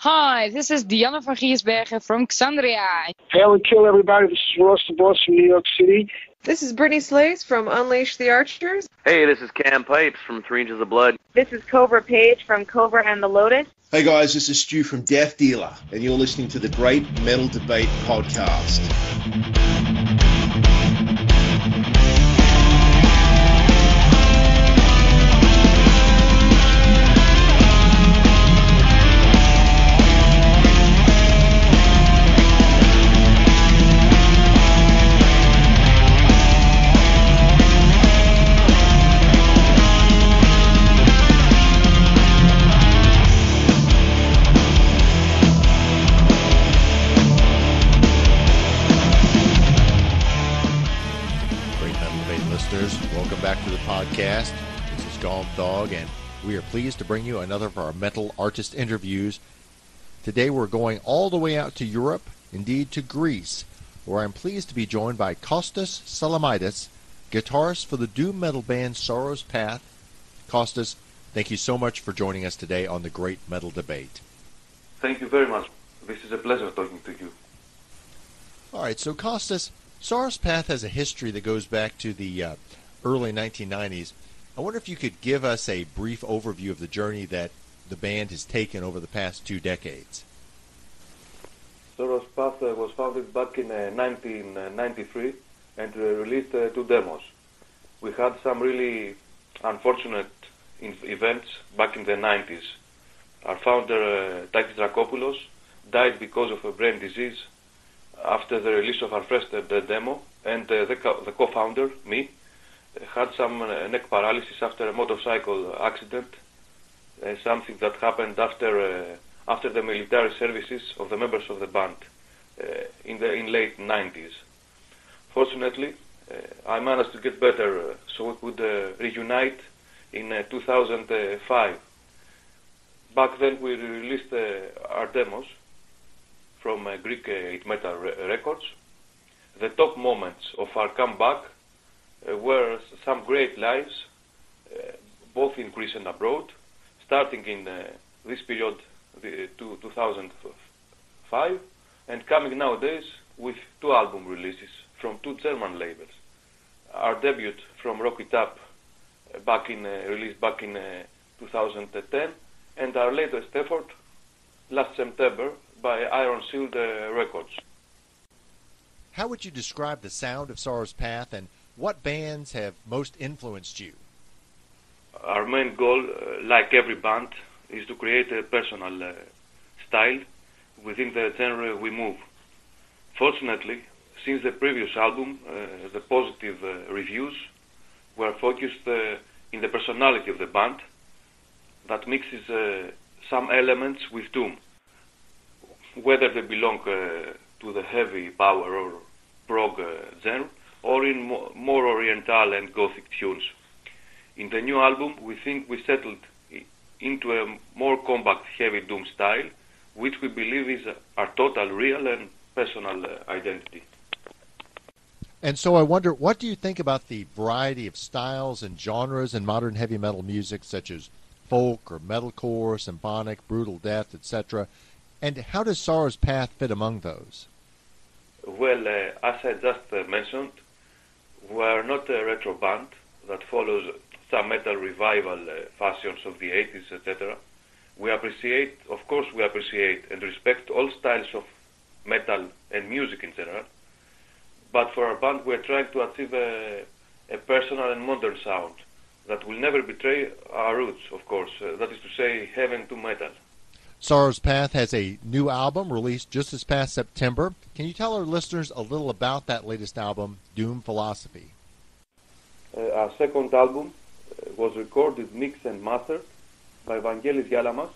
Hi, this is Diana van Giersbergen from Xandria. Hail and kill everybody. This is Ross the Boss from New York City. This is Brittany Slays from Unleash the Archers. Hey, this is Cam Pipes from 3 Inches of Blood. This is Cobra Page from Cobra and the Lotus. Hey guys, this is Stu from Death Dealer, and you're listening to the Great Metal Debate Podcast. Welcome back to the podcast. This is Gomthog, and we are pleased to bring you another of our metal artist interviews. Today we're going all the way out to Europe, indeed to Greece, where I'm pleased to be joined by Kostas Salomidis, guitarist for the doom metal band Sorrow's Path. Kostas, thank you so much for joining us today on the Great Metal Debate. Thank you very much. This is a pleasure talking to you. All right, so Kostas, Sorrow's Path has a history that goes back to the early 1990s. I wonder if you could give us a brief overview of the journey that the band has taken over the past 2 decades. Sorrow's Path was founded back in 1993 and released 2 demos. We had some really unfortunate events back in the 90s. Our founder, Takis Drakopoulos, died because of a brain disease after the release of our first demo, and the co-founder, me, had some neck paralysis after a motorcycle accident, something that happened after the military services of the members of the band in late 90s. Fortunately, I managed to get better so we could reunite in 2005. Back then we released our demos from Greek Hit Metal Records. The top moments of our comeback were some great lives, both in Greece and abroad, starting in this period, 2005, and coming nowadays with 2 album releases from 2 German labels. Our debut from Rock It Up, released back in 2010, and our latest effort last September by Iron Shield Records. How would you describe the sound of Sorrow's Path, and what bands have most influenced you? Our main goal, like every band, is to create a personal style within the genre we move. Fortunately, since the previous album, the positive reviews were focused in the personality of the band that mixes some elements with doom, whether they belong to the heavy power or prog genre, or in more oriental and gothic tunes. In the new album, we think we settled into a more compact, heavy doom style, which we believe is our total real and personal identity. And so I wonder, what do you think about the variety of styles and genres in modern heavy metal music, such as folk or metalcore, symphonic, brutal death, etc., and how does Sorrow's Path fit among those? Well, as I just mentioned, we are not a retro band that follows some metal revival fashions of the 80s, etc. We appreciate and respect all styles of metal and music in general, but for our band we are trying to achieve a personal and modern sound that will never betray our roots, of course, that is to say, heaven to metal. Sorrow's Path has a new album released just this past September. Can you tell our listeners a little about that latest album, Doom Philosophy? Our second album was recorded, mixed and mastered by Vangelis Gialamas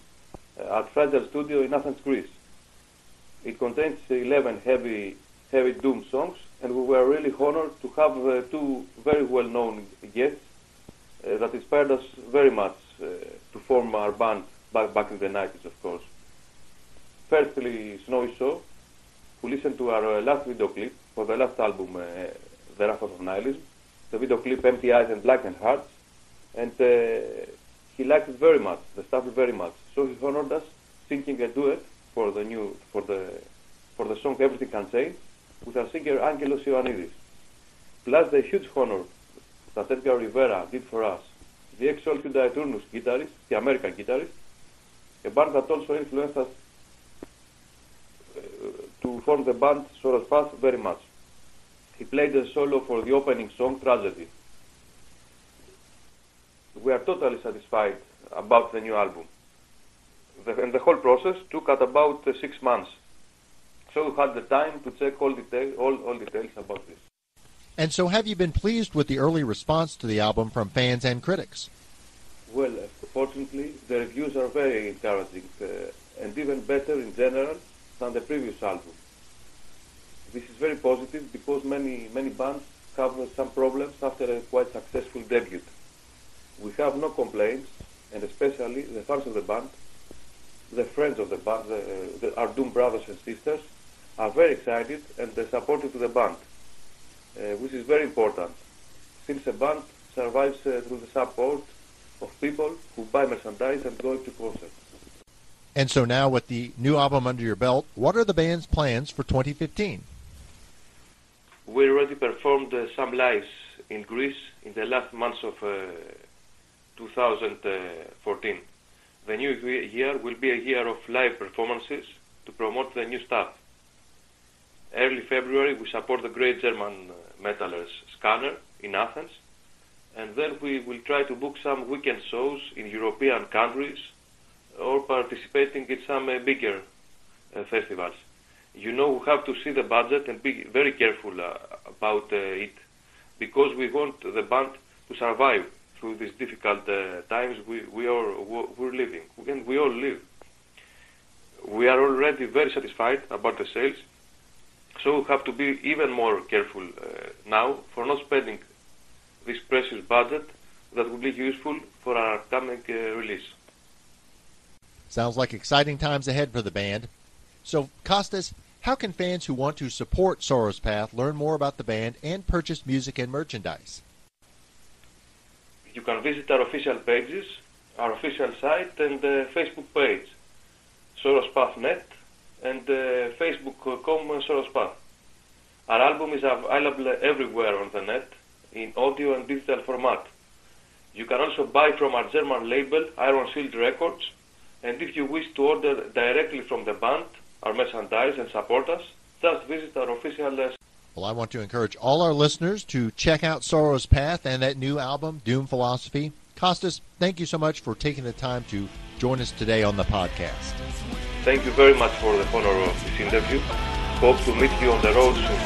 at Fragile Studio in Athens, Greece. It contains 11 heavy doom songs, and we were really honored to have 2 very well-known guests that inspired us very much to form our band back in the 90s, of course. Firstly, Snowy Shaw, who listened to our last video clip for the last album, The Wrath of Nihilism, the video clip Empty Eyes and Blackened Hearts, and he liked it very much, the stuff very much. So he honored us singing a duet for the song Everything Can Change with our singer Angelos Ioannidis, plus the huge honor that Edgar Rivera did for us, the ex-Solitude Turnus guitarist, the American guitarist, a band that also influenced us to form the band Soros Path very much. He played a solo for the opening song Tragedy. We are totally satisfied about the new album. And the whole process took at about 6 months. So we had the time to check all details about this. And so have you been pleased with the early response to the album from fans and critics? Well, fortunately, the reviews are very encouraging and even better in general than the previous album. This is very positive because many bands have some problems after a quite successful debut. We have no complaints, and especially the fans of the band, the friends of the band, our Doom brothers and sisters, are very excited and supportive to the band, which is very important, since the band survives through the support of people who buy merchandise and go to concerts. And so now with the new album under your belt, what are the band's plans for 2015? We already performed some lives in Greece in the last months of 2014. The new year will be a year of live performances to promote the new stuff. Early February we support the great German metalers Scanner in Athens, and then we will try to book some weekend shows in European countries or participating in some bigger festivals. You know, we have to see the budget and be very careful about it, because we want the band to survive through these difficult times we're living, and we all live. We are already very satisfied about the sales, so we have to be even more careful now for not spending this precious budget that will be useful for our upcoming release. Sounds like exciting times ahead for the band. So, Kostas, how can fans who want to support Soros Path learn more about the band and purchase music and merchandise? You can visit our official pages, our official site and Facebook page, Soros Path Net, and Facebook.com Soros Path. Our album is available everywhere on the net, in audio and digital format. You can also buy from our German label, Iron Shield Records, and if you wish to order directly from the band, our merchandise, and support us, just visit our official Well, I want to encourage all our listeners to check out Soros Path and that new album, Doom Philosophy. Kostas, thank you so much for taking the time to join us today on the podcast. Thank you very much for the honor of this interview. Hope to meet you on the road soon.